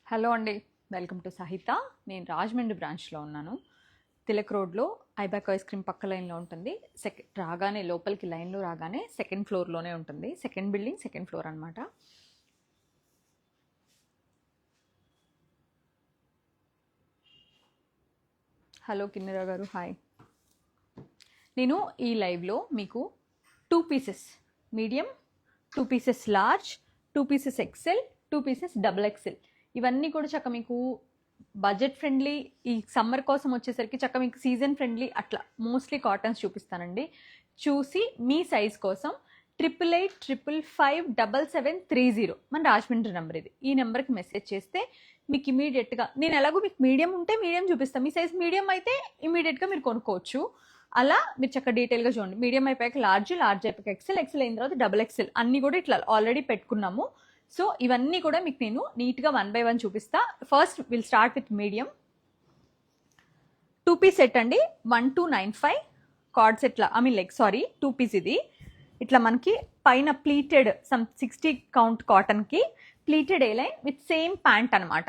Hello అండి, welcome to సహిత. నేను రాజమండ్రి బ్రాంచ్లో ఉన్నాను. తిలక్ రోడ్లో ఐబాక్ ఐస్ క్రీమ్ పక్క లైన్లో ఉంటుంది. రాగానే లోపలికి లైన్లో రాగానే సెకండ్ ఫ్లోర్లోనే ఉంటుంది. సెకండ్ బిల్డింగ్, సెకండ్ ఫ్లోర్ అనమాట. హలో కిన్నెరా గారు, హాయ్. నేను ఈ లైవ్లో మీకు 2 pieces medium, 2 pieces large, 2 pieces XL, 2 pieces double XL ఇవన్నీ కూడా చక్క మీకు బడ్జెట్ ఫ్రెండ్లీ, ఈ సమ్మర్ కోసం వచ్చేసరికి చక్క మీకు సీజన్ ఫ్రెండ్లీ అట్లా మోస్ట్లీ కాటన్స్ చూపిస్తానండి. చూసి మీ సైజ్ కోసం 8885557730 మన రాజమండ్రి నెంబర్ ఇది. ఈ నెంబర్కి మెసేజ్ చేస్తే మీకు ఇమీడియట్గా నేను ఎలాగో మీకు మీడియం ఉంటే మీడియం చూపిస్తాను. మీ సైజ్ మీడియం అయితే ఇమీడియట్గా మీరు కొనుక్కోవచ్చు. అలా మీరు చక్క డీటెయిల్గా చూడండి. మీడియం అయిపోయాక లార్జ్, లార్జ్ అయిపోయాక ఎక్సెల్, ఎక్సెల్ అయిన తర్వాత డబుల్ ఎక్సెల్ అన్నీ కూడా ఇట్లా ఆల్రెడీ పెట్టుకున్నాము. సో ఇవన్నీ కూడా మీకు నేను నీట్గా 1 by 1 చూపిస్తా. First will start with medium 2 piece set అండి. 1295 కార్డ్ సెట్లా లెగ్ 2 పీస్. ఇది ఇట్లా మనకి పైన ప్లీటెడ్ 60 కౌంట్ కాటన్కి pleated A line with same pant అనమాట.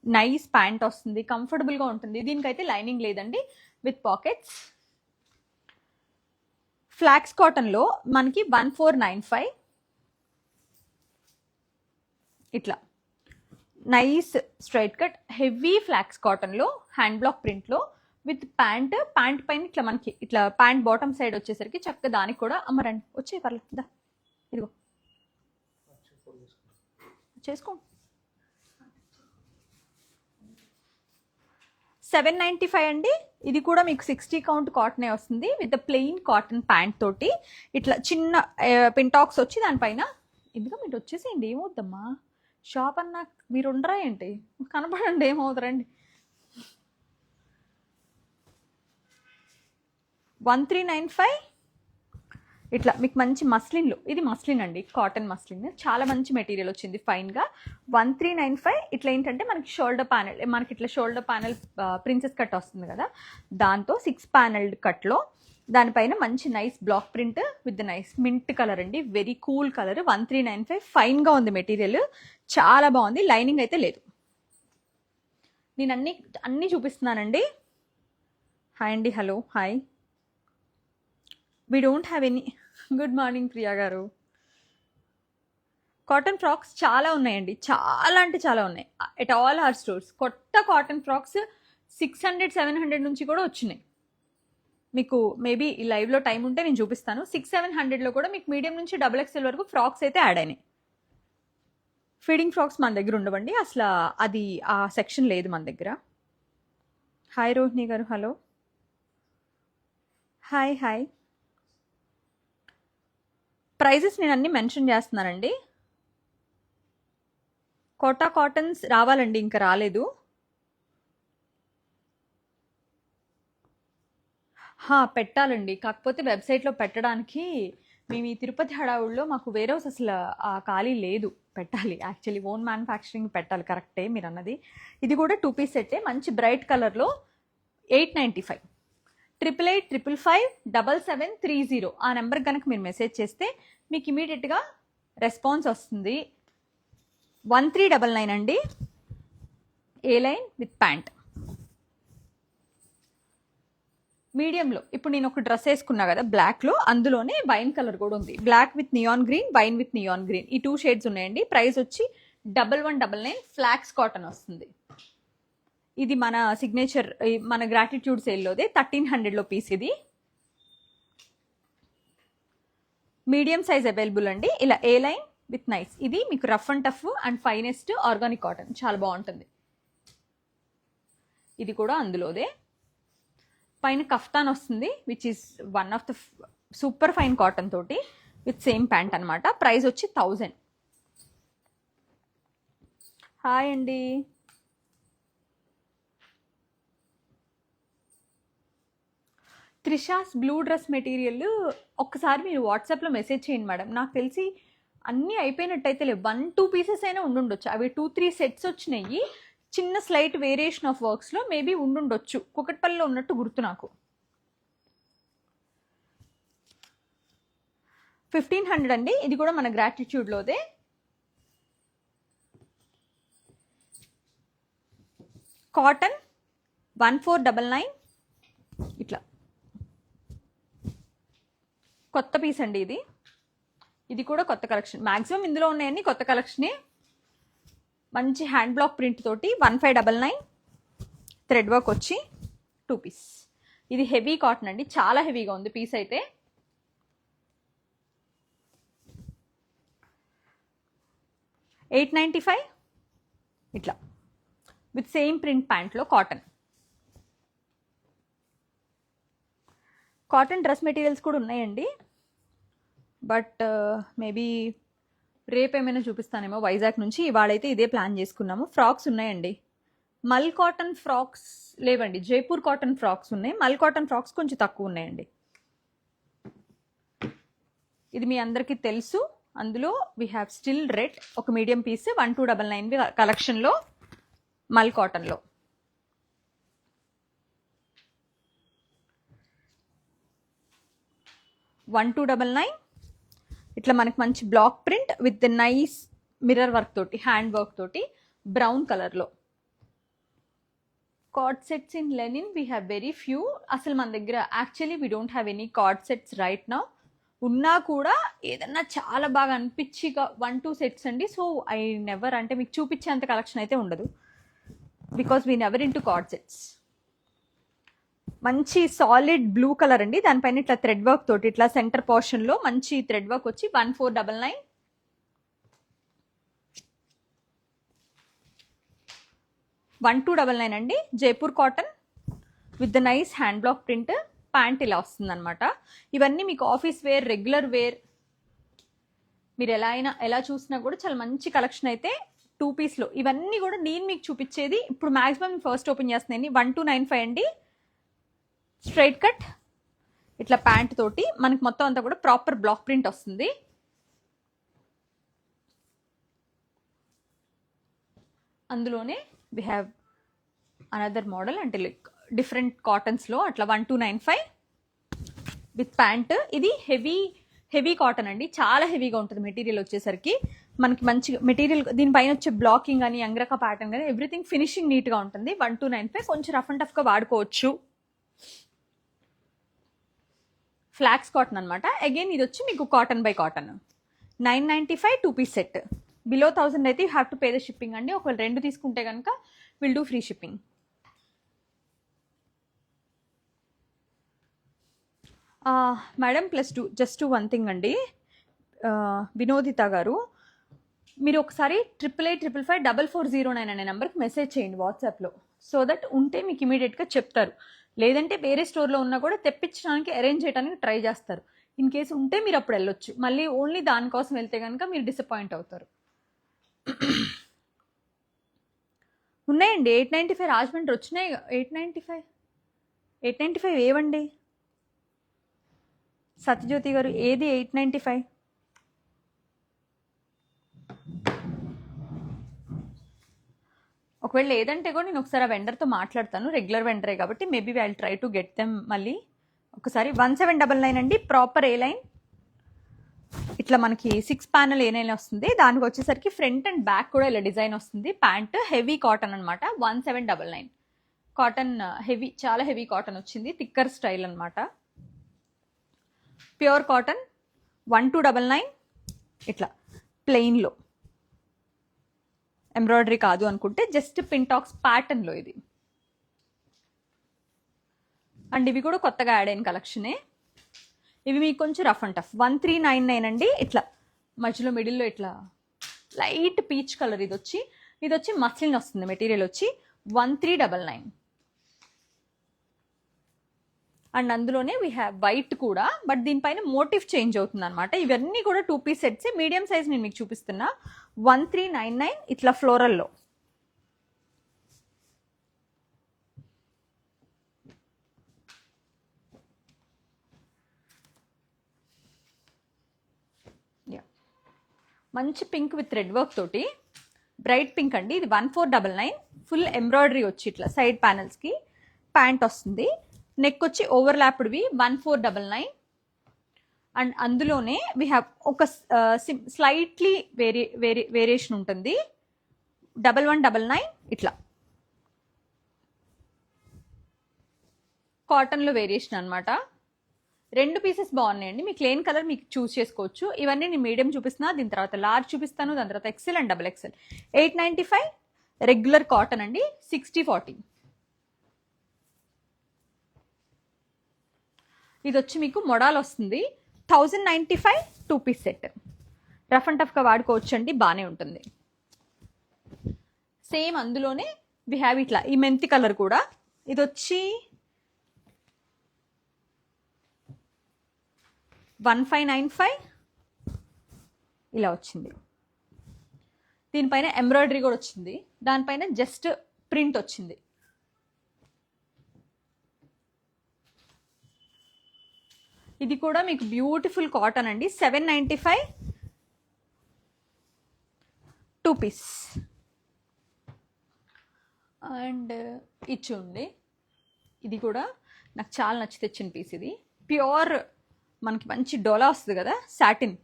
నైస్ ప్యాంట్ వస్తుంది, కంఫర్టబుల్గా ఉంటుంది. దీనికైతే లైనింగ్ లేదండి, విత్ పాకెట్స్. ఫ్లాక్స్ కాటన్లో మనకి 1495 ఇట్లా nice straight cut heavy flax కాటన్లో హ్యాండ్ బ్లాక్ ప్రింట్లో విత్ ప్యాంట్ పైన ఇట్లా మనకి ఇట్లా ప్యాంట్ బాటమ్ సైడ్ వచ్చేసరికి చక్కగా దానికి కూడా అమ్మరండి. వచ్చే పర్లేదు, ఇదిగో చేసుకో. 795 అండి. ఇది కూడా మీకు 60 కౌంట్ కాటనే వస్తుంది విత్ ప్లెయిన్ కాటన్ ప్యాంట్ తోటి ఇట్లా చిన్న పింటాక్స్ వచ్చి దానిపైన. ఎందుకు మీరు వచ్చేసేయండి, ఏమవుద్దమ్మా షాప్ అన్నా మీరు ఉండరా ఏంటి, కనపడండి, ఏమవుతారండి. 1395 ఇట్లా మీకు మంచి మస్లిన్లో, ఇది మస్లిన్ అండి, కాటన్ మస్లిన్, చాలా మంచి మెటీరియల్ వచ్చింది ఫైన్గా. 1395 ఇట్లా ఏంటంటే మనకి షోల్డర్ ప్యానెల్, మనకి ఇట్లా షోల్డర్ ప్యానెల్ ప్రిన్సెస్ కట్ వస్తుంది కదా, దాంతో 6 ప్యానెల్డ్ కట్లో దానిపైన మంచి nice block print with nice mint colour అండి, వెరీ కూల్ కలర్. 1395 ఫైన్గా ఉంది మెటీరియల్, చాలా బాగుంది. లైనింగ్ అయితే లేదు. నేను అన్నీ చూపిస్తున్నానండి. హాయ్ అండి, hello, hi. We don't have any. Good morning Priya గారు. కాటన్ ఫ్రాక్స్ చాలా ఉన్నాయండి, చాలా అంటే చాలా ఉన్నాయి ఎట్ ఆల్ ఆర్ స్టోర్స్. కొత్త కాటన్ ఫ్రాక్స్ 600-700 నుంచి కూడా వచ్చినాయి. మీకు మేబీ ఈ లైవ్లో టైం ఉంటే నేను చూపిస్తాను. 600-700లో కూడా మీకు మీడియం నుంచి డబుల్ ఎక్స్ఎల్ వరకు ఫ్రాక్స్ అయితే యాడ్ అయినాయి. ఫీడింగ్ ఫ్రాక్స్ మన దగ్గర ఉండవండి, అసలు అది ఆ సెక్షన్ లేదు మన దగ్గర. హాయ్ రోహిణి గారు, హలో, హాయ్ హాయ్. ప్రైజెస్ నేను అన్నీ మెన్షన్ చేస్తున్నానండి. కోటా కాటన్స్ రావాలండి, ఇంకా రాలేదు. పెట్టాలండి, కాకపోతే వెబ్సైట్లో పెట్టడానికి మేము ఈ తిరుపతి హడావుల్లో మాకు వేరే అసలు ఆ ఖాళీ లేదు. పెట్టాలి యాక్చువల్లీ, ఓన్ మ్యానుఫ్యాక్చరింగ్ పెట్టాలి, కరెక్టే మీరు అన్నది. ఇది కూడా 2 పీస్ సెట్టే, మంచి బ్రైట్ కలర్లో 895 8855557730 ఆ నెంబర్కి కనుక మీరు మెసేజ్ చేస్తే మీకు ఇమీడియట్గా రెస్పాన్స్ వస్తుంది. 1399 అండి, ఏ లైన్ విత్ ప్యాంట్. మీడియంలో ఇప్పుడు నేను ఒక డ్రెస్ వేసుకున్నా కదా బ్లాక్లో, అందులోనే వైన్ కలర్ కూడా ఉంది. Black with neon green, wine with neon green, ఈ 2 షేడ్స్ ఉన్నాయండి. ప్రైస్ వచ్చి 1199 ఫ్లాక్స్ కాటన్ వస్తుంది. ఇది మన సిగ్నేచర్, మన గ్రాటిట్యూడ్ సేల్లోదే 1300లో పీస్. ఇది మీడియం సైజ్ అవైలబుల్ అండి. ఇలా ఏ లైన్ విత్ నైస్, ఇది మీకు rough and tough and finest organic cotton, చాలా బాగుంటుంది. ఇది కూడా అందులోదే. పైన కఫ్తాన్ వస్తుంది which is one of the super fine cotton తోటి విత్ సేమ్ ప్యాంట్ అనమాట. ప్రైస్ వచ్చి 1000. హాయ్ అండి. త్రిషాస్ బ్లూ డ్రెస్ మెటీరియల్ ఒక్కసారి మీరు వాట్సాప్లో మెసేజ్ చేయండి మేడం. నాకు తెలిసి అన్నీ అయిపోయినట్టయితే లేవు, 1-2 పీసెస్ అయినా ఉండుండొచ్చు. అవి 2-3 సెట్స్ వచ్చినాయి, చిన్న స్లైట్ వేరియేషన్ ఆఫ్ వర్క్స్లో మేబీ ఉండుండొచ్చు. కుకట్పల్లిలో ఉన్నట్టు గుర్తు నాకు. 1500 అండి, ఇది కూడా మన గ్రాటిట్యూడ్లోదే. కాటన్ 1499 ఇట్లా కొత్త పీస్ అండి ఇది. ఇది కూడా కొత్త కలెక్షన్. మ్యాక్సిమం ఇందులో ఉన్నాయన్నీ కొత్త కలెక్షనే. మంచి హ్యాండ్ బ్లాక్ ప్రింట్ తోటి 1599 థ్రెడ్ వర్క్ వచ్చి 2 పీస్. ఇది హెవీ కాటన్ అండి, చాలా హెవీగా ఉంది పీస్ అయితే. $895 ఇట్లా విత్ సేమ్ ప్రింట్ ప్యాంట్లో కాటన్. కాటన్ డ్రెస్ మెటీరియల్స్ కూడా ఉన్నాయండి, బట్ మేబీ రేపు ఏమైనా చూపిస్తానేమో వైజాగ్ నుంచి. ఇవాళైతే ఇదే ప్లాన్ చేసుకున్నాము. ఫ్రాక్స్ ఉన్నాయండి. మల్ కాటన్ ఫ్రాక్స్ లేవండి, జైపూర్ కాటన్ ఫ్రాక్స్ ఉన్నాయి. మల్ కాటన్ ఫ్రాక్స్ కొంచెం తక్కువ ఉన్నాయండి. ఇది మీ అందరికీ తెలుసు. అందులో వీ హ్యావ్ స్టిల్ రెడ్ ఒక మీడియం పీస్ 1299 కలెక్షన్లో మల్ కాటన్లో. $1299 ఇట్లా మనకి మంచి block print with nice mirror work తోటి, హ్యాండ్ వర్క్ తోటి, బ్రౌన్ కలర్లో. Co-ord sets in linen we have very few. అసలు మన దగ్గర actually we don't have any co-ord sets right now. ఉన్నా కూడా ఏదన్నా చాలా బాగా అనిపించి 1-2 సెట్స్ అండి. సో ఐ నెవర్, అంటే మీకు చూపించేంత కలెక్షన్ అయితే ఉండదు, because we never in to card sets. మంచి సాలిడ్ బ్లూ కలర్ అండి, దానిపైన ఇట్లా థ్రెడ్ వర్క్ తోటి ఇట్లా సెంటర్ పోర్షన్లో మంచి థ్రెడ్ వర్క్ వచ్చి 1499. $1299 అండి. Jaipur cotton with the nice hand block print. Pant ఇలా వస్తుంది అనమాట. ఇవన్నీ మీకు ఆఫీస్ వేర్, రెగ్యులర్ వేర్, మీరు ఎలా చూసినా కూడా చాలా మంచి కలెక్షన్ అయితే 2 పీస్లో. ఇవన్నీ కూడా నేను మీకు చూపించేది ఇప్పుడు మ్యాక్సిమం ఫస్ట్ ఓపెన్ చేస్తున్నాయి. 1295 అండి. స్ట్రైట్ కట్ ఇట్లా ప్యాంట్ తోటి మనకి మొత్తం అంతా కూడా ప్రాపర్ బ్లాక్ ప్రింట్ వస్తుంది. అందులోనే వి హ్యావ్ అనదర్ మోడల్, అంటే లైక్ డిఫరెంట్ కాటన్స్లో అట్లా 1295 విత్ ప్యాంట్. ఇది హెవీ కాటన్ అండి, చాలా హెవీగా ఉంటుంది మెటీరియల్ వచ్చేసరికి. మనకి మంచి మెటీరియల్, దీనిపైన వచ్చే బ్లాకింగ్ కానీ అంగ్రక ప్యాటర్న్ కానీ ఎవ్రీథింగ్ ఫినిషింగ్ నీట్గా ఉంటుంది. 1295 కొంచెం రఫ్ అండ్ టఫ్గా వాడుకోవచ్చు. ఫ్లాక్స్ కాటన్ అనమాట. అగైన్ ఇది వచ్చి మీకు cotton by cotton. 995 2 piece set. Below 1000 అయితే you have to pay the shipping అండి. ఒకవేళ 2 తీసుకుంటే కనుక will do free shipping. Madam just one thing అండి, వినోదిత గారు, మీరు ఒకసారి 8885554409 అనే నెంబర్కి మెసేజ్ చేయండి వాట్సాప్లో. సో దట్ ఉంటే మీకు ఇమీడియట్గా చెప్తారు. లేదంటే వేరే స్టోర్లో ఉన్నా కూడా తెప్పించడానికి అరేంజ్ చేయడానికి ట్రై చేస్తారు. ఇన్ కేసు ఉంటే మీరు అప్పుడు వెళ్ళొచ్చు. మళ్ళీ ఓన్లీ దానికోసం వెళ్తే కనుక మీరు డిసప్పాయింట్ అవుతారు. ఉన్నాయండి 895 రాజమండ్రి వచ్చినాయి. 895 ఏవండి సత్యజ్యోతి గారు, ఏది 895? ఒకవేళ లేదంటే కూడా నేను ఒకసారి ఆ వెండర్తో మాట్లాడతాను. రెగ్యులర్ వెండరే కాబట్టి maybe I will try to get them మళ్ళీ ఒకసారి. 1799 అండి. ప్రాపర్ ఏ లైన్ ఇట్లా మనకి 6 ప్యానల్ ఏ లైన్ వస్తుంది. దానికి వచ్చేసరికి ఫ్రంట్ అండ్ బ్యాక్ కూడా ఇలా డిజైన్ వస్తుంది. ప్యాంట్ హెవీ కాటన్ అనమాట. 1799 కాటన్, హెవీ, చాలా హెవీ కాటన్ వచ్చింది. థిక్కర్ స్టైల్ అనమాట. ప్యూర్ కాటన్ 1299 ఇట్లా ప్లెయిన్లో. ఎంబ్రాయిడరీ కాదు అనుకుంటే జస్ట్ పింటాక్స్ ప్యాటర్న్లో ఇది. అండ్ ఇవి కూడా కొత్తగా యాడ్ అయిన కలెక్షనే. ఇవి మీకు కొంచెం రఫ్ అండ్ టఫ్. 1399 అండి. ఇట్లా మధ్యలో మిడిల్లో ఇట్లా లైట్ పీచ్ కలర్. ఇది వచ్చి మస్లిన్ వస్తుంది మెటీరియల్ వచ్చి. 1399. అండ్ అందులోనే వీ హ్యావ్ వైట్ కూడా, బట్ దీనిపైన మోటివ్ చేంజ్ అవుతుంది అనమాట. ఇవన్నీ కూడా 2 పీస్ సెట్స్. మీడియం సైజ్ నేను మీకు చూపిస్తున్నా. 1399 ఇట్లా ఫ్లోరల్లో. మంచి పింక్ విత్ రెడ్ వర్క్ తోటి, బ్రైట్ పింక్ అండి. ఇది 1499. ఫుల్ ఎంబ్రాయిడరీ వచ్చి ఇట్లా సైడ్ ప్యానల్స్కి ప్యాంట్ వస్తుంది. నెక్ వచ్చి ఓవర్లాప్డ్వి 1499. అండ్ అందులోనే వీ హ్యావ్ ఒక స్లైట్లీ వేరియేషన్ ఉంటుంది. 1199 ఇట్లా కాటన్లో వేరియేషన్ అనమాట. 2 పీసెస్ బాగున్నాయండి. మీకు లేని కలర్ మీకు చూస్ చేసుకోవచ్చు. ఇవన్నీ నేను మీడియం చూపిస్తున్నా, దీని తర్వాత లార్జ్ చూపిస్తాను, దాని తర్వాత XL and double XL. 895 regular cotton అండి. 60/40. ఇది వచ్చి మీకు మొడాల్ వస్తుంది. 1095 2 పీస్ సెట్. రఫ్ అండ్ టఫ్గా వాడుకోవచ్చు అండి, బాగానే ఉంటుంది. సేమ్ అందులోనే వి హ్యావ్ ఇట్లా ఈ మెంతి కలర్ కూడా. ఇది వచ్చి 1595 ఇలా వచ్చింది. దీనిపైన ఎంబ్రాయిడరీ కూడా వచ్చింది, దానిపైన జస్ట్ ప్రింట్ వచ్చింది. ఇది కూడా మీకు బ్యూటిఫుల్ కాటన్ అండి. 795 2 పీస్. అండ్ ఇది చూడండి, ఇది కూడా నాకు చాలా నచ్చి తెచ్చిన పీస్. ఇది ప్యూర్ మనకి మంచి డోలా వస్తుంది కదా, సాటిన్.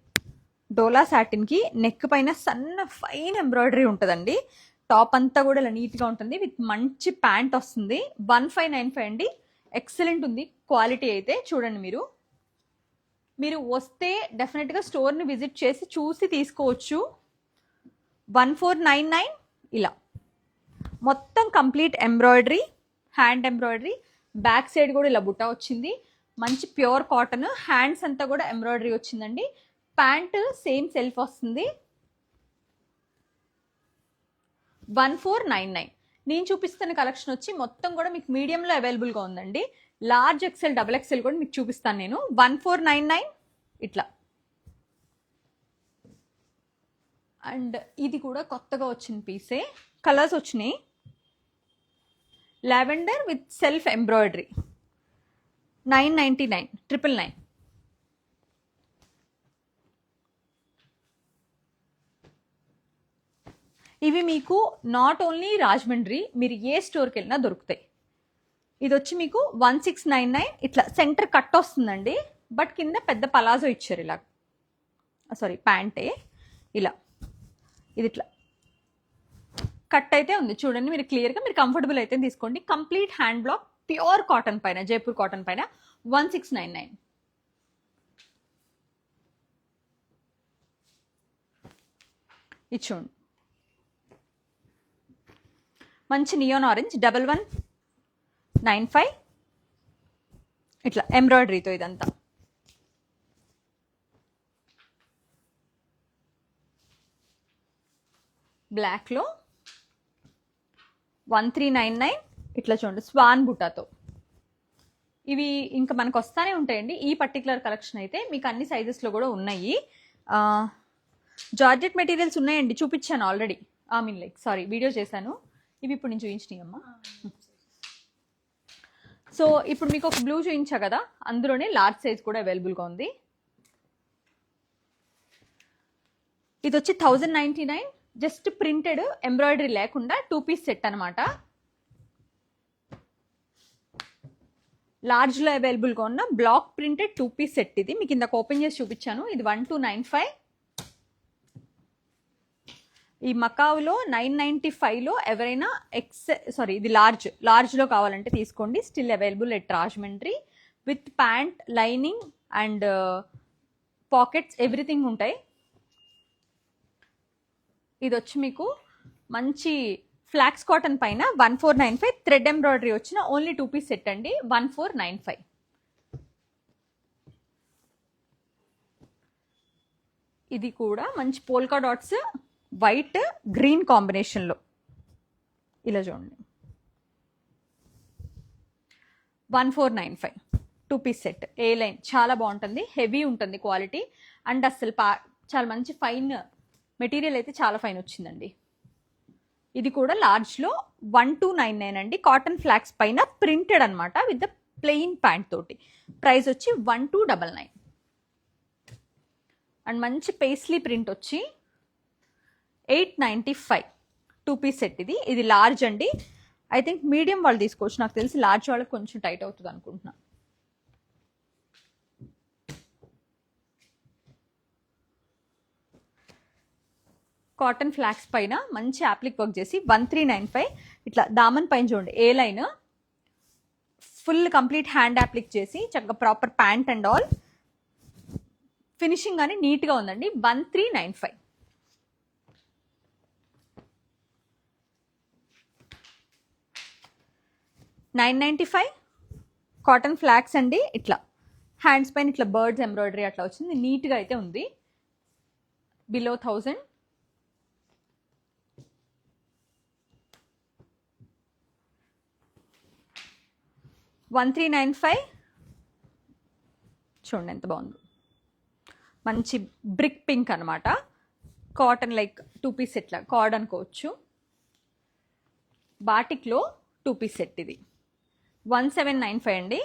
డోలా సాటిన్కి నెక్ పైన సన్న ఫైన్ ఎంబ్రాయిడరీ ఉంటుందండి. టాప్ అంతా కూడా ఇలా నీట్గా ఉంటుంది. విత్ మంచి ప్యాంట్ వస్తుంది. 1595 అండి. ఎక్సలెంట్ ఉంది క్వాలిటీ అయితే. చూడండి, మీరు వస్తే డెఫినెట్గా స్టోర్ని విజిట్ చేసి చూసి తీసుకోవచ్చు. 1499 ఇలా మొత్తం complete embroidery, hand embroidery. Back side కూడా ఇలా బుట్ట వచ్చింది. మంచి ప్యూర్ కాటన్. హ్యాండ్స్ అంతా కూడా ఎంబ్రాయిడరీ వచ్చిందండి. ప్యాంట్ సేమ్ సెల్ఫ్ వస్తుంది. 1499. నేను చూపిస్తున్న కలెక్షన్ వచ్చి మొత్తం కూడా మీకు మీడియంలో అవైలబుల్గా ఉందండి. లార్జ్ ఎక్సెల్, డబుల్ ఎక్సెల్ కూడా మీకు చూపిస్తాను నేను. 1499 ఇట్లా. అండ్ ఇది కూడా కొత్తగా వచ్చిన పీసే. కలర్స్ వచ్చినాయి. Lavender with self embroidery. 999 999. ఇవి మీకు నాట్ ఓన్లీ రాజమండ్రి, మీరు ఏ స్టోర్కి వెళ్ళినా దొరుకుతాయి. ఇది వచ్చి మీకు 1699 ఇట్లా సెంటర్ కట్ వస్తుందండి. బట్ కింద పెద్ద పలాజో ఇచ్చారు ఇలా. సారీ, ప్యాంటే ఇలా. ఇది ఇట్లా కట్ అయితే ఉంది చూడండి. మీరు క్లియర్గా మీరు కంఫర్టబుల్ అయితే తీసుకోండి. Complete hand black, pure cotton పైన, జైపూర్ కాటన్ పైన 1699. ఇది చూడండి, మంచి నియోన్ ఆరెంజ్. 1195 ఇట్లా ఎంబ్రాయిడరీతో ఇదంతా. బ్లాక్లో 1399 ఇట్లా చూడండి, స్వాన్ బుటాతో. ఇవి ఇంకా మనకు వస్తానే ఉంటాయండి. ఈ పర్టికులర్ కలెక్షన్ అయితే మీకు అన్ని సైజెస్లో కూడా ఉన్నాయి. జార్జెట్ మెటీరియల్స్ ఉన్నాయండి, చూపించాను ఆల్రెడీ. సారీ, వీడియో చేశాను. ఇవి ఇప్పుడు నేను చూపించినాయి అమ్మా. సో ఇప్పుడు మీకు ఒక బ్లూ చూపించా కదా, అందులోనే లార్జ్ సైజ్ కూడా అవైలబుల్గా ఉంది. ఇది వచ్చి 1099. జస్ట్ ప్రింటెడ్, ఎంబ్రాయిడరీ లేకుండా 2 పీస్ సెట్ అనమాట. లార్జ్లో అవైలబుల్గా ఉన్న బ్లాక్ ప్రింటెడ్ 2 పీస్ సెట్. ఇది మీకు ఇందాక ఓపెన్ చేసి చూపించాను. ఇది 1295. ఈ మకావులో 995లో ఎవరైనా ఇది లార్జ్లో కావాలంటే తీసుకోండి. Still available at Rajahmundry. With pant, lining and pockets, everything ఉంటాయి. ఇది వచ్చి మీకు మంచి ఫ్లాక్స్ కాటన్ పైన 1495 థ్రెడ్ ఎంబ్రాయిడరీ వచ్చిన ఓన్లీ 2 పీస్ సెట్ అండి. 1495. ఇది కూడా మంచి పోల్కా డాట్స్, వైట్ గ్రీన్ కాంబినేషన్లో ఇలా చూడండి. 1495 2 పీస్ సెట్. ఏ లైన్ చాలా బాగుంటుంది, హెవీ ఉంటుంది క్వాలిటీ. అండ్ అసలు చాలా మంచి ఫైన్ మెటీరియల్ అయితే చాలా ఫైన్ వచ్చిందండి. ఇది కూడా లార్జ్లో 1299 అండి. కాటన్ ఫ్లాక్స్ పైన ప్రింటెడ్ అనమాట, విత్ ద ప్లెయిన్ ప్యాంట్ తోటి. ప్రైస్ వచ్చి 1299. అండ్ మంచి పేస్లీ ప్రింట్ వచ్చి 895 2 పీస్ సెట్. ఇది లార్జ్ అండి. ఐ థింక్ మీడియం వాళ్ళు తీసుకోవచ్చు, నాకు తెలిసి లార్జ్ వాళ్ళకి కొంచెం టైట్ అవుతుంది అనుకుంటున్నా. కాటన్ ఫ్లాక్స్ పైన మంచి యాప్లిక్ వర్క్ చేసి 1395 ఇట్లా దామన్ పైన చూడండి. ఏ లైన్ ఫుల్ కంప్లీట్ హ్యాండ్ అప్లిక్ చేసి చక్కగా proper pant and all finishing అని నీట్గా ఉందండి. 1395. $995 కాటన్ ఫ్లాక్స్ అండి. ఇట్లా హ్యాండ్స్ పైన ఇట్లా బర్డ్స్ ఎంబ్రాయిడరీ అట్లా వచ్చింది, నీట్గా అయితే ఉంది. బిలో 1000. $1395. చూడండి ఎంత బాగుంది, మంచి బ్రిక్ పింక్ అనమాట. కాటన్ లైక్ 2 పీస్ సెట్ లా కార్డ్ అనుకోవచ్చు. బాటిక్లో 2 పీస్ సెట్ ఇది. 1795 అండి.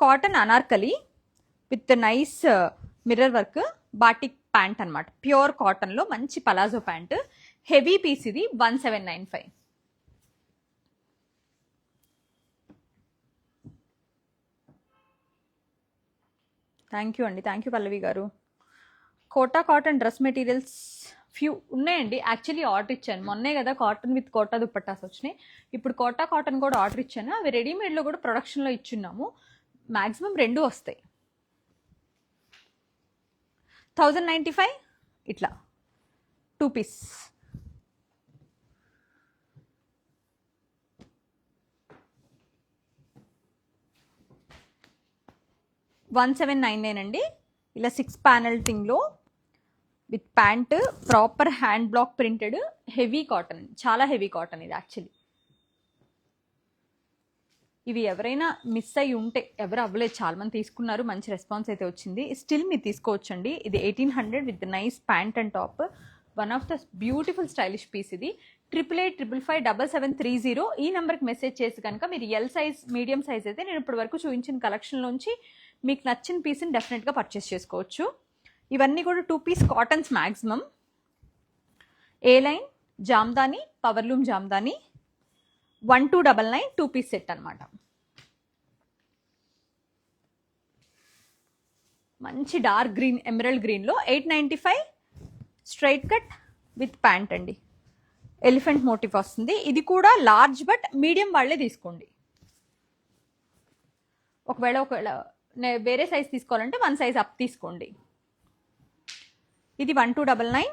Cotton Anarkali with nice mirror work batik pant అనమాట. ప్యూర్ కాటన్లో మంచి పలాజో ప్యాంట్, హెవీ పీస్ ఇది. 1795. థ్యాంక్ యూ అండి, థ్యాంక్ యూ పల్లవి గారు. Kota cotton dress materials few ఉన్నాయండి. యాక్చువల్లీ ఆర్డర్ ఇచ్చాను మొన్నే కదా, కాటన్ విత్ కోటా దుప్పట్టాస్ వచ్చినాయి. ఇప్పుడు కోటా కాటన్ కూడా ఆర్డర్ ఇచ్చాను. అవి రెడీమేడ్లో కూడా ప్రొడక్షన్లో ఇచ్చున్నాము. మ్యాక్సిమం 2 వస్తాయి. 1095 ఇట్లా 2 పీస్. $1799 అండి. ఇలా 6 ప్యానల్ థింగ్లో with pant, proper hand block printed, heavy cotton, చాలా హెవీ కాటన్ ఇది యాక్చువల్లీ. ఇవి ఎవరైనా మిస్ అయ్యి ఉంటే, ఎవరు అవ్వలేదు, చాలా మంది తీసుకున్నారు, మంచి రెస్పాన్స్ అయితే వచ్చింది. స్టిల్ మీరు తీసుకోవచ్చండి. ఇది 1800 with nice pant and top. One of the beautiful stylish piece ఇది. 8855557730 ఈ నెంబర్కి మెసేజ్ చేసి కనుక మీరు ఎల్ సైజ్, మీడియం సైజ్ అయితే నేను ఇప్పటి వరకు చూపించిన కలెక్షన్లోంచి మీకు నచ్చిన పీస్ని డెఫినెట్గా పర్చేస్ చేసుకోవచ్చు. ఇవన్నీ కూడా 2 piece cottons maximum. A line Jamdani, powerloom Jamdani 1299 2 piece set అనమాట. మంచి డార్క్ గ్రీన్, ఎమరల్డ్ గ్రీన్లో 895 స్ట్రైట్ కట్ విత్ ప్యాంట్ అండి. ఎలిఫెంట్ మోటివ్ వస్తుంది. ఇది కూడా లార్జ్, బట్ మీడియం వాళ్ళే తీసుకోండి. ఒకవేళ వేరే సైజ్ తీసుకోవాలంటే 1 సైజ్ అప్ తీసుకోండి. ఇది 1299.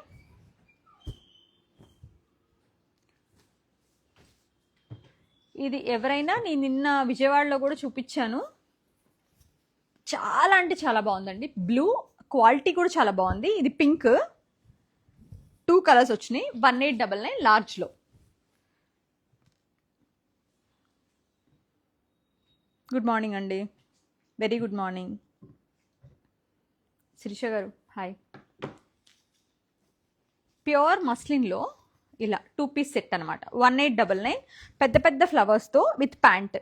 ఇది ఎవరైనా, నేను నిన్న విజయవాడలో కూడా చూపించాను, చాలా అంటే చాలా బాగుందండి. బ్లూ క్వాలిటీ కూడా చాలా బాగుంది. ఇది పింక్, 2 కలర్స్ వచ్చినాయి. 1899 లార్జ్లో. గుడ్ మార్నింగ్ అండి, వెరీ గుడ్ మార్నింగ్. శిరీష గారు హాయ్. ప్యూర్ మస్లిన్లో ఇలా 2 పీస్ సెట్ అనమాట. 1899 పెద్ద పెద్ద ఫ్లవర్స్తో విత్ ప్యాంట్.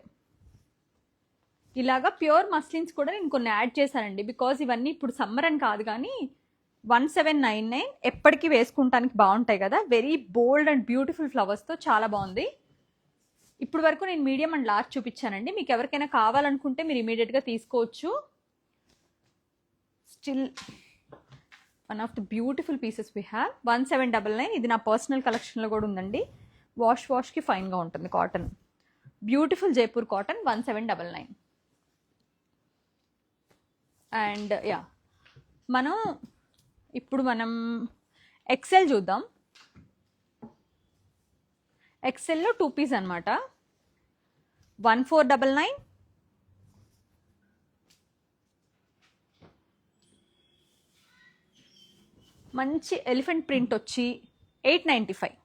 ఇలాగా ప్యూర్ మస్లిన్స్ కూడా నేను కొన్ని యాడ్ చేశానండి, బికాజ్ ఇవన్నీ ఇప్పుడు సమ్మర్ అని కాదు కానీ 1799 ఎప్పటికీ వేసుకుంటానికి బాగుంటాయి కదా. వెరీ బోల్డ్ అండ్ బ్యూటిఫుల్ ఫ్లవర్స్తో చాలా బాగుంది. ఇప్పుడు వరకు నేను మీడియం అండ్ లార్జ్ చూపించానండి. మీకు ఎవరికైనా కావాలనుకుంటే మీరు ఇమీడియట్గా తీసుకోవచ్చు. Still one of the beautiful pieces we have. 1799. ఇది నా పర్సనల్ కలెక్షన్లో కూడా ఉందండి. వాష్కి ఫైన్గా ఉంటుంది cotton. Beautiful Jaipur cotton 1799. And yeah, ఇప్పుడు మనం ఎక్సెల్ చూద్దాం. ఎక్సెల్లో 2 పీస్ అనమాట. 1499. మంచి ఎలిఫెంట్ ప్రింట్ వచ్చి 895.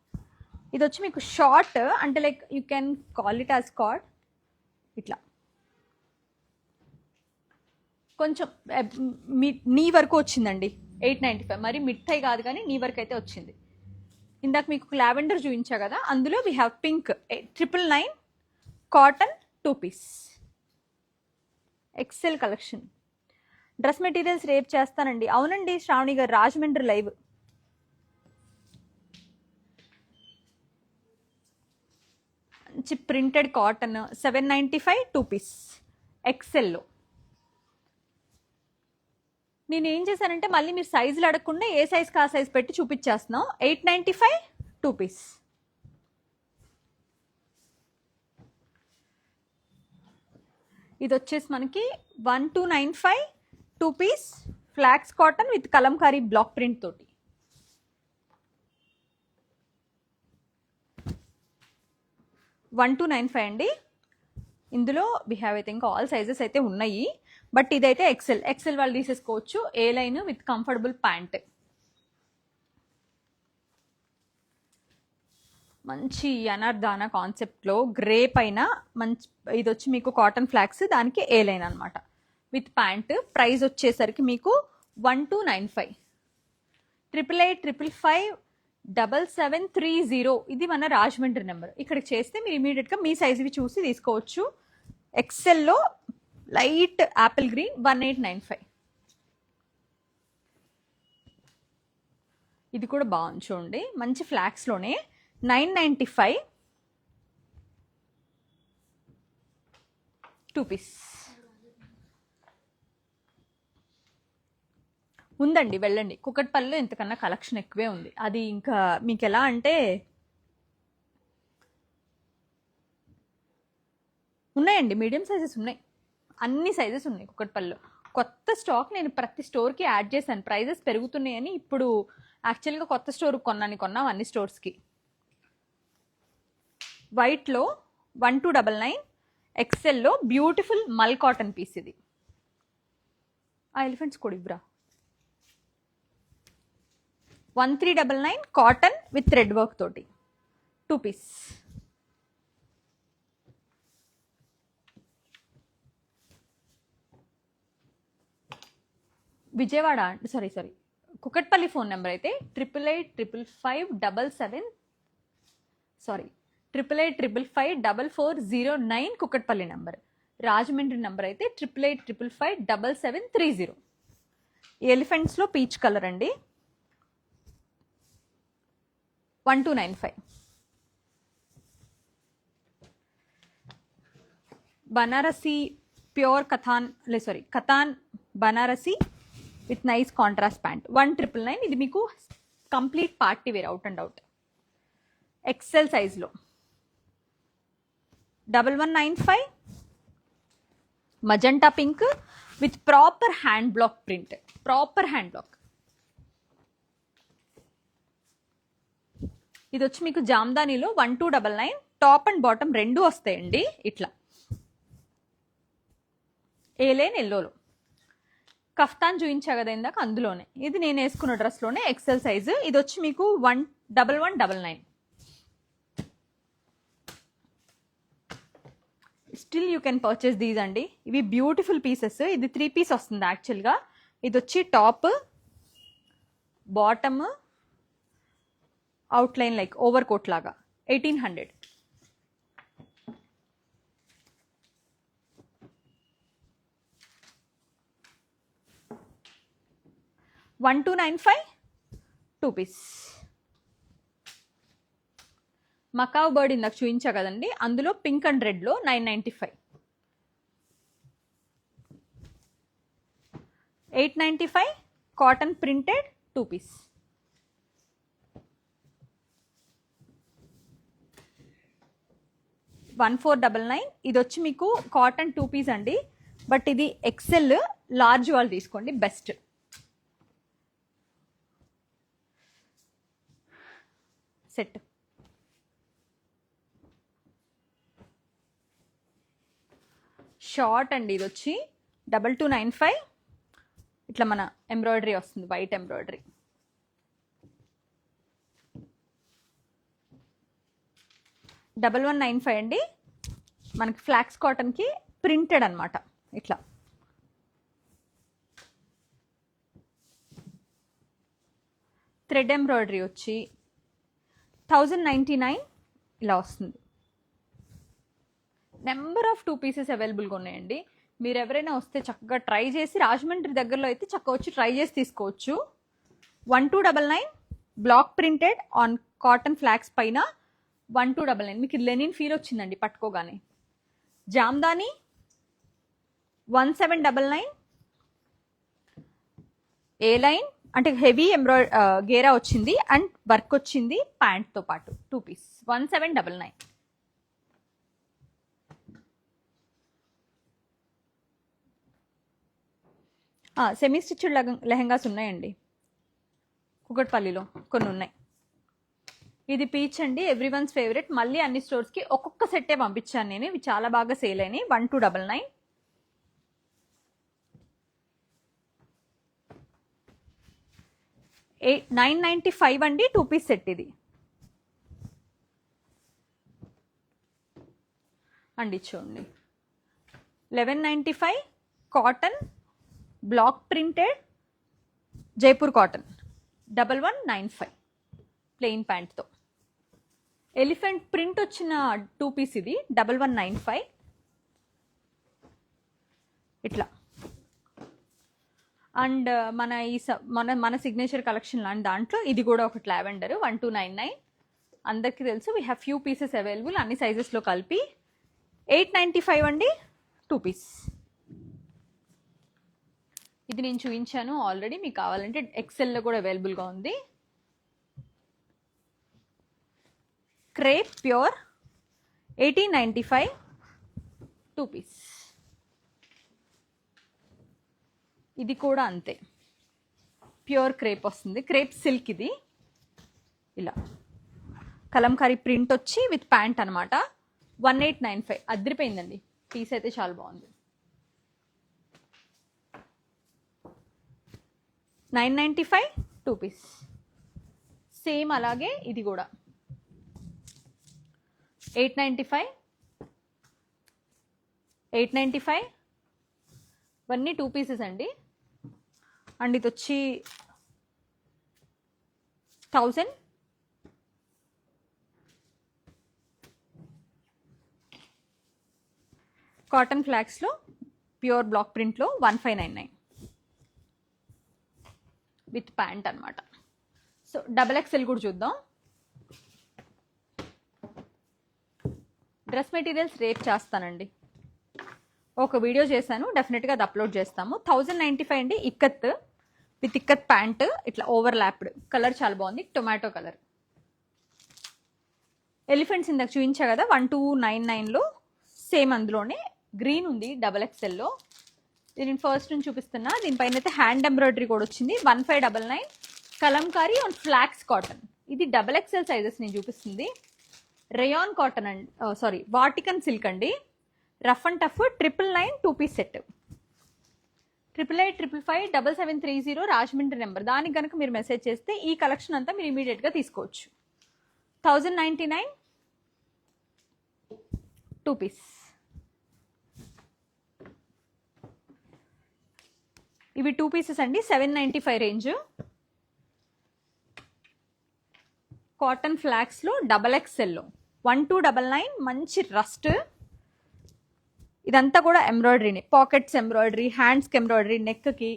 ఇది వచ్చి మీకు షార్ట్, అంటే like you can call it as card. ఇట్లా కొంచెం నీ వరకు వచ్చిందండి. 895. మరి మిఠాయి కాదు కానీ నీ వరకు అయితే వచ్చింది. ఇందాక మీకు లావెండర్ చూపించా కదా, అందులో we have pink 999 cotton 2 piece XL collection. Dress materials రేపు చేస్తానండి. అవునండి శ్రావణి గారు, రాజమండ్రి లైవ్. మంచి ప్రింటెడ్ కాటన్ 795 2 పీస్ ఎక్సెల్లో. నేను ఏం చేశానంటే మళ్ళీ మీరు సైజులు అడగకుండా ఏ సైజ్కి ఆ సైజ్ పెట్టి చూపించేస్తున్నాం. 895 2 పీస్. ఇది వచ్చేసి మనకి 1295 2 piece flax cotton with Kalamkari block print తోటి. $1295 అండి. ఇందులో వి హ్యావ్ అయితే ఇంకా ఆల్ సైజెస్ అయితే ఉన్నాయి, బట్ ఇదైతే ఎక్సెల్ వాళ్ళు తీసేసుకోవచ్చు. ఏ లైన్ విత్ కంఫర్టబుల్ ప్యాంట్. మంచి అనార్దానా కాన్సెప్ట్లో గ్రే పైన మంచి ఇది వచ్చి మీకు కాటన్ ఫ్లాక్స్, దానికి ఏ లైన్ అనమాట విత్ ప్యాంట్. ప్రైస్ వచ్చేసరికి మీకు 1295. 8885557730. ఇది మన రాజమండ్రి నెంబర్. ఇక్కడికి చేస్తే మీరు ఇమీడియట్గా మీ సైజువి చూసి తీసుకోవచ్చు. ఎక్సెల్లో లైట్ యాపిల్ గ్రీన్ 1895. ఇది కూడా బాగుంది చూడండి, మంచి ఫ్లాక్స్లోనే 995 2 పీస్ ఉందండి. వెళ్ళండి, కుకట్పల్లిలో ఇంతకన్నా కలెక్షన్ ఎక్కువే ఉంది. అది ఇంకా మీకు ఎలా అంటే ఉన్నాయండి, మీడియం సైజెస్ ఉన్నాయి, అన్ని సైజెస్ ఉన్నాయి కుకట్పల్లిలో. కొత్త స్టాక్ నేను ప్రతి స్టోర్కి యాడ్ చేశాను. ప్రైజెస్ పెరుగుతున్నాయని ఇప్పుడు యాక్చువల్గా కొత్త స్టోర్ కొన్నాం అన్ని స్టోర్స్కి. వైట్లో 1299, ఎక్సెల్లో బ్యూటిఫుల్ మల్ కాటన్ పీస్. ఇది ఆ ఎలిఫెంట్స్ కూడా ఇవ్వరా. 1399 కాటన్ విత్ థ్రెడ్ వర్క్ తోటి 2 piece. Vijayawada sorry Kukatpally phone number అయితే 8855554409 కుకట్పల్లి నెంబర్. రాజమండ్రి నెంబర్ అయితే 8855577730. ఎలిఫెంట్స్లో పీచ్ కలర్ అండి. 1295. Banarasi pure katan Banarasi with nice contrast pant 1999. ఇది మీకు complete party wear, out and out. XL సైజ్లో 1195 magenta pink with proper hand block print. ఇది వచ్చి మీకు జామ్దానీలో 1299. టాప్ అండ్ బాటమ్ రెండు వస్తాయండి ఇట్లా. ఏలేన్ ఎల్లోలో కఫ్తాన్ చూపించా కదా ఇందాక, అందులోనే ఇది నేను వేసుకున్న డ్రెస్లోనే ఎక్సెల్ సైజు. ఇది వచ్చి మీకు 1199. Still you can purchase these అండి. ఇవి బ్యూటిఫుల్ పీసెస్. ఇది 3 పీస్ వస్తుంది యాక్చువల్గా. ఇది వచ్చి top, bottom, outline like overcoat లాగా 1800. $1295 2 పీస్. మకావ్ బర్డ్ ఇందాక చూపించా కదండి, అందులో పింక్ అండ్ రెడ్లో 995. 895 కాటన్ ప్రింటెడ్ 2 పీస్. $1499. ఇది వచ్చి మీకు కాటన్ 2 పీస్ అండి, బట్ ఇది ఎక్సెల్ లార్జ్ వాళ్ళు తీసుకోండి బెస్ట్. సెట్ షార్ట్ అండి. ఇది వచ్చి 2295. ఇట్లా మన ఎంబ్రాయిడరీ వస్తుంది, వైట్ ఎంబ్రాయిడరీ. $1195 అండి. మనకి ఫ్లాక్స్ కాటన్కి ప్రింటెడ్ అనమాట ఇట్లా. థ్రెడ్ ఎంబ్రాయిడరీ వచ్చి 1099 ఇలా వస్తుంది. నెంబర్ ఆఫ్ 2 పీసెస్ అవైలబుల్గా ఉన్నాయండి. మీరు ఎవరైనా వస్తే చక్కగా ట్రై చేసి, రాజమండ్రి దగ్గరలో అయితే చక్కగా వచ్చి ట్రై చేసి తీసుకోవచ్చు. 1299 block printed on cotton flax పైన 1299. మీకు లెనిన్ ఫీల్ వచ్చిందండి పట్టుకోగానే. జామ్దాని 1799. ఏ లైన్ అంటే హెవీ గేరా వచ్చింది అండ్ వర్క్ వచ్చింది ప్యాంట్తో పాటు 2 పీస్ 1799. సెమీ స్టిచ్డ్ లెహెంగాస్ ఉన్నాయండి, కుకట్పల్లిలో కొన్ని ఉన్నాయి. ఇది పీచ్ అండి, ఎవ్రీ వన్స్ ఫేవరెట్. మళ్ళీ అన్ని స్టోర్స్కి ఒక్కొక్క సెట్టే పంపించాను నేను, ఇవి చాలా బాగా సేల్ అయినాయి. 1299. 995 అండి 2 పీస్ సెట్ ఇది అండి. చూడండి 1195 cotton block printed Jaipur cotton 1195 plain ప్యాంట్తో. ఎలిఫెంట్ ప్రింట్ వచ్చిన 2 పీస్ ఇది 1195 ఇట్లా. అండ్ మన సిగ్నేచర్ కలెక్షన్ లాంటి దాంట్లో ఇది కూడా ఒకటి లావెండర్ 1299. అందరికీ తెలుసు we have few pieces available అన్ని సైజెస్లో కలిపి. 895 అండి 2 పీస్. ఇది నేను చూపించాను ఆల్రెడీ, మీకు కావాలంటే ఎక్సెల్లో కూడా అవైలబుల్గా ఉంది. Crepe pure 1895 2 piece. ఇది కూడా అంతే, ప్యూర్ క్రేప్ వస్తుంది, క్రేప్ సిల్క్. ఇది ఇలా కలంకారీ ప్రింట్ వచ్చి విత్ ప్యాంట్ అనమాట. 1895 అదిరిపోయిందండి, పీస్ అయితే చాలా బాగుంది. 995 2 పీస్. సేమ్ అలాగే ఇది కూడా 895 ఇవన్నీ 2 పీసెస్ అండి. అండ్ ఇది వచ్చి 1000. కాటన్ ఫ్లాక్స్లో ప్యూర్ బ్లాక్ ప్రింట్లో 1599 విత్ ప్యాంట్ అనమాట. సో XXL కూడా చూద్దాం. డ్రెస్ మెటీరియల్స్ రేపు చేస్తానండి, ఒక వీడియో చేశాను, డెఫినెట్గా అది అప్లోడ్ చేస్తాము. 1095 అండి ఇక్కత్ విత్ ఇక్కత్ ప్యాంట్, ఇట్లా ఓవర్ ల్యాప్డ్. కలర్ చాలా బాగుంది, టొమాటో కలర్. ఎలిఫెంట్స్ ఇందాక చూపించా కదా 1299లో, సేమ్ అందులోనే గ్రీన్ ఉంది XXLలో. నేను ఫస్ట్ నుంచి చూపిస్తున్నా. దీనిపైన అయితే హ్యాండ్ ఎంబ్రాయిడరీ కూడా వచ్చింది. 1599 కలంకారీ ఆన్ ఫ్లాక్స్ కాటన్. ఇది XXL సైజెస్ నేను చూపిస్తుంది. రేయాన్ కాటన్ అండి, సారీ వాటికన్ సిల్క్ అండి. Rough and tough 999 2 piece set. 8855557730 Rajahmundry number. దానికి కనుక మీరు మెసేజ్ చేస్తే ఈ కలెక్షన్ అంతా మీరు ఇమీడియట్గా తీసుకోవచ్చు. 1099 2 పీస్. ఇవి 2 పీసెస్ అండి, 795 రేంజ్. కాటన్ ఫ్లాక్స్లో XXLలో 1299 మంచి రస్ట్. ఇదంతా కూడా ఎంబ్రాయిడరీని, పాకెట్స్ ఎంబ్రాయిడరీ, హ్యాండ్స్కి ఎంబ్రాయిడరీ, నెక్కి.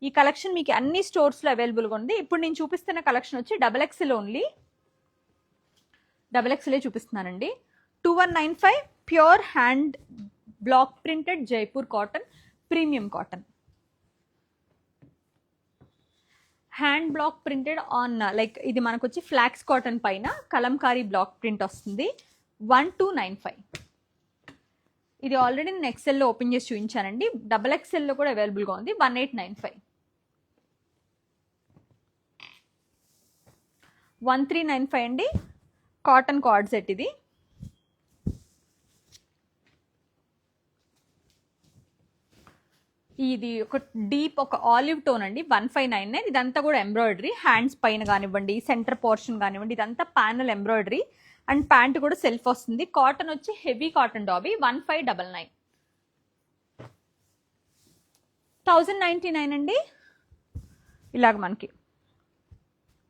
ఈ కలెక్షన్ మీకు అన్ని స్టోర్స్లో అవైలబుల్గా ఉంది. ఇప్పుడు నేను చూపిస్తున్న కలెక్షన్ వచ్చి XXL ఓన్లీ, XXLే చూపిస్తున్నానండి. 2195 pure hand block printed Jaipur cotton, premium cotton. Hand block printed on like ఇది మనకు వచ్చి ఫ్లాక్స్ కాటన్ పైన కలంకారీ బ్లాక్ ప్రింట్ వస్తుంది. 1295. ఇది ఆల్రెడీ నేను XLలో ఓపెన్ చేసి చూపించానండి. XXLలో కూడా అవైలబుల్గా ఉంది. 1895. 1395 అండి కాటన్ కార్డ్ సెట్. ఇది ఇది ఒక డీప్ ఒక ఆలివ్ టోన్ అండి. 1599. ఇదంతా కూడా ఎంబ్రాయిడరీ, హ్యాండ్స్ పైన కానివ్వండి, సెంటర్ పోర్షన్ కానివ్వండి, ఇదంతా ప్యానల్ ఎంబ్రాయిడరీ. అండ్ ప్యాంట్ కూడా సెల్ఫ్ వస్తుంది. కాటన్ వచ్చి హెవీ కాటన్ డాబీ 1599. 1099 అండి. ఇలాగ మనకి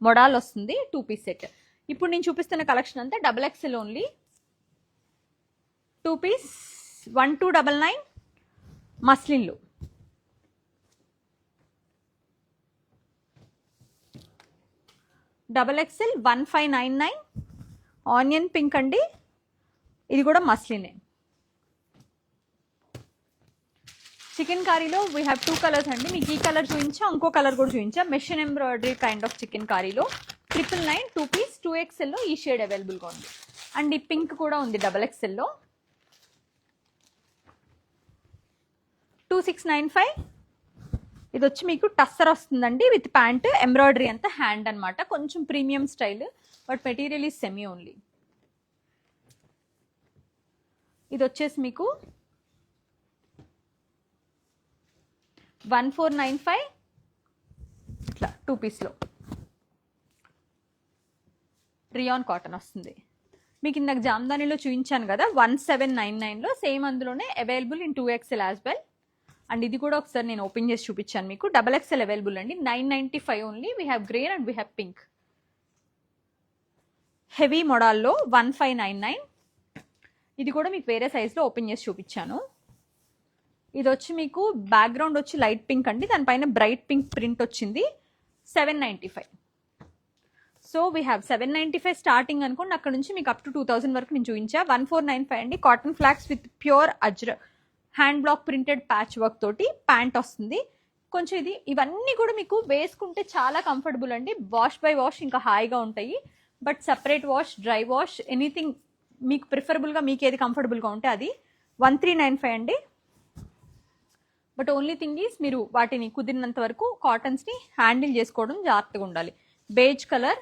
మొడాల్ వస్తుంది 2 పీస్ సెట్. ఇప్పుడు నేను చూపిస్తున్న కలెక్షన్ అంతా XXL ఓన్లీ. 2 పీస్ 1299 మస్లిన్లు. XXL 1599 ఆనియన్ పింక్ అండి. ఇది కూడా మస్లినే. చికెన్ కారీలో వీ హ్యావ్ 2 కలర్స్ అండి. మీకు ఈ కలర్ చూపించా, ఇంకో కలర్ కూడా చూపించా. మెషిన్ ఎంబ్రాయిడరీ కైండ్ ఆఫ్ చికెన్ కారీలో 999 2 పీస్ 2XLలో ఈ షేడ్ అవైలబుల్గా ఉంది. అండ్ ఈ పింక్ కూడా ఉంది XXLలో. 2695 ఇది వచ్చి మీకు టస్సర్ వస్తుందండి విత్ ప్యాంట్, ఎంబ్రాయిడరీ అంతా హ్యాండ్ అనమాట. కొంచెం premium style, but material is semi only. ఇది వచ్చేసి మీకు 1495 ఇట్లా 2 పీస్లో రియాన్ కాటన్ వస్తుంది. మీకు ఇందాక జామ్దానిలో చూపించాను కదా 1799లో, సేమ్ అందులోనే available in 2XL as well. And ఇది కూడా ఒకసారి నేను ఓపెన్ చేసి చూపించాను మీకు. XXL అవైలబుల్ అండి. 995 only. We have green and we have pink. Heavy మోడల్లో 1599. ఇది కూడా మీకు వేరే సైజులో ఓపెన్ చేసి చూపించాను. ఇది వచ్చి మీకు బ్యాక్గ్రౌండ్ వచ్చి లైట్ పింక్ అండి, దానిపైన బ్రైట్ పింక్ ప్రింట్ వచ్చింది. 795. సో వీ హ్యావ్ 795 స్టార్టింగ్ అనుకోండి, అక్కడ నుంచి మీకు అప్ టు 2000 వరకు నేను చూపించా. 1495 అండి. Cotton flax with pure Ajrak hand block printed patch work తోటి ప్యాంట్ వస్తుంది. కొంచెం ఇవన్నీ కూడా మీకు వేసుకుంటే చాలా కంఫర్టబుల్ అండి. వాష్ బై వాష్ ఇంకా హాయిగా ఉంటాయి. But separate wash, dry wash, anything మీకు ప్రిఫరబుల్గా మీకు ఏది కంఫర్టబుల్గా ఉంటే అది. 1395 అండి. బట్ ఓన్లీ థింగ్ ఈజ్ మీరు వాటిని కుదిరినంత వరకు కాటన్స్ని హ్యాండిల్ చేసుకోవడం జాగ్రత్తగా ఉండాలి. బేజ్ కలర్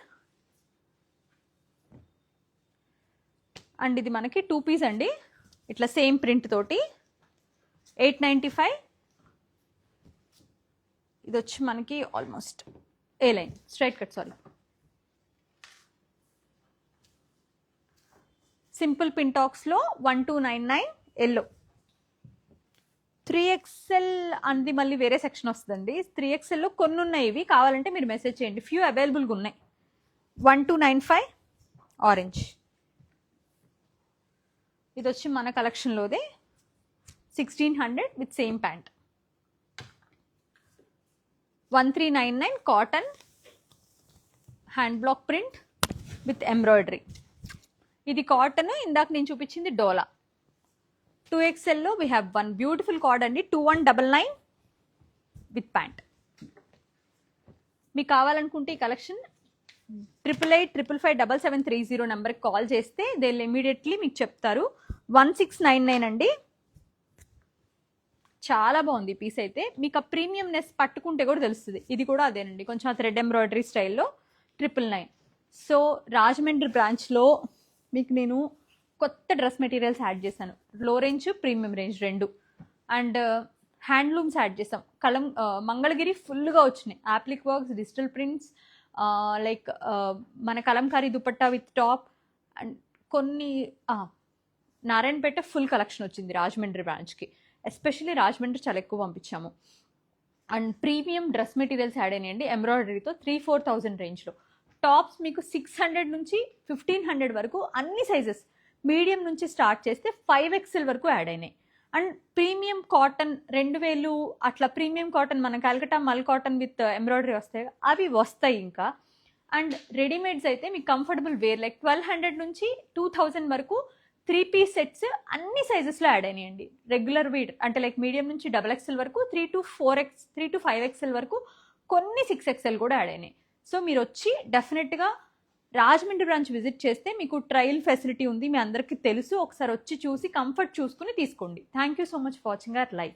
అండ్ ఇది మనకి 2 పీస్ అండి, ఇట్లా సేమ్ ప్రింట్ తోటి 895. ఇది వచ్చి మనకి almost A line straight cut, sorry, simple పింటాక్స్లో 1299 ఎల్లో. 3XL అనేది మళ్ళీ వేరే సెక్షన్ వస్తుందండి. 3XLలో కొన్ని ఉన్నాయి, ఇవి కావాలంటే మీరు మెసేజ్ చేయండి, ఫ్యూ అవైలబుల్గా ఉన్నాయి. 1295 ఆరెంజ్. ఇది వచ్చి మన కలెక్షన్లోదే 1600 with same pant. 1399 cotton hand block print with embroidery. ఇది కాటన్, ఇందాక నేను చూపించింది డోలా. 2XLలో we have one beautiful cord అండి, 2199 విత్ ప్యాంట్. మీకు కావాలనుకుంటే ఈ కలెక్షన్ 8885557730 నెంబర్కి కాల్ చేస్తే దే ఇమీడియట్లీ మీకు చెప్తారు. 1699 అండి. చాలా బాగుంది ఈ పీస్ అయితే. మీకు ఆ ప్రీమియంనెస్ పట్టుకుంటే కూడా తెలుస్తుంది. ఇది కూడా అదేనండి, కొంచెం ఆ థ్రెడ్ ఎంబ్రాయిడరీ స్టైల్లో 999. సో రాజమండ్రి బ్రాంచ్లో మీకు నేను కొత్త డ్రెస్ మెటీరియల్స్ యాడ్ చేశాను. లో రేంజ్, ప్రీమియం రేంజ్ రెండు. అండ్ హ్యాండ్లూమ్స్ యాడ్ చేసాం. మంగళగిరి ఫుల్గా వచ్చినాయి. Applique works, digital prints, like మన Kalamkari dupatta with top and కొన్ని నారాయణపేట ఫుల్ కలెక్షన్ వచ్చింది రాజమండ్రి బ్రాంచ్కి. ఎస్పెషల్లీ రాజమండ్రి చాలా ఎక్కువ పంపించాము. And premium dress materials add అయినాయండి ఎంబ్రాయిడరీతో 3-4,000 రేంజ్లో. టాప్స్ మీకు 600 నుంచి 1500 వరకు అన్ని సైజెస్, మీడియం నుంచి స్టార్ట్ చేస్తే 5XL వరకు యాడ్ అయినాయి. అండ్ ప్రీమియం కాటన్ 2000 అట్లా ప్రీమియం కాటన్ మన కల్కటా మల్ కాటన్ విత్ ఎంబ్రాయిడరీ వస్తాయి, అవి వస్తాయి ఇంకా. అండ్ రెడీమేడ్స్ అయితే మీకు కంఫర్టబుల్ వేర్ లైక్ 1200 నుంచి 2000 వరకు 3 పీస్ సెట్స్ అన్ని సైజెస్లో యాడ్ అయినాయండి. రెగ్యులర్ వీడ్ అంటే లైక్ మీడియం నుంచి XXL వరకు, 3 to 5XL వరకు, కొన్ని 6XL కూడా యాడ్ అయినాయి. సో మీరు వచ్చి డెఫినెట్గా రాజమండ్రి బ్రాంచ్ విజిట్ చేస్తే మీకు ట్రయల్ ఫెసిలిటీ ఉంది, మీ అందరికీ తెలుసు. ఒకసారి వచ్చి చూసి కంఫర్ట్ చూసుకుని తీసుకోండి. Thank you so much for watching our live.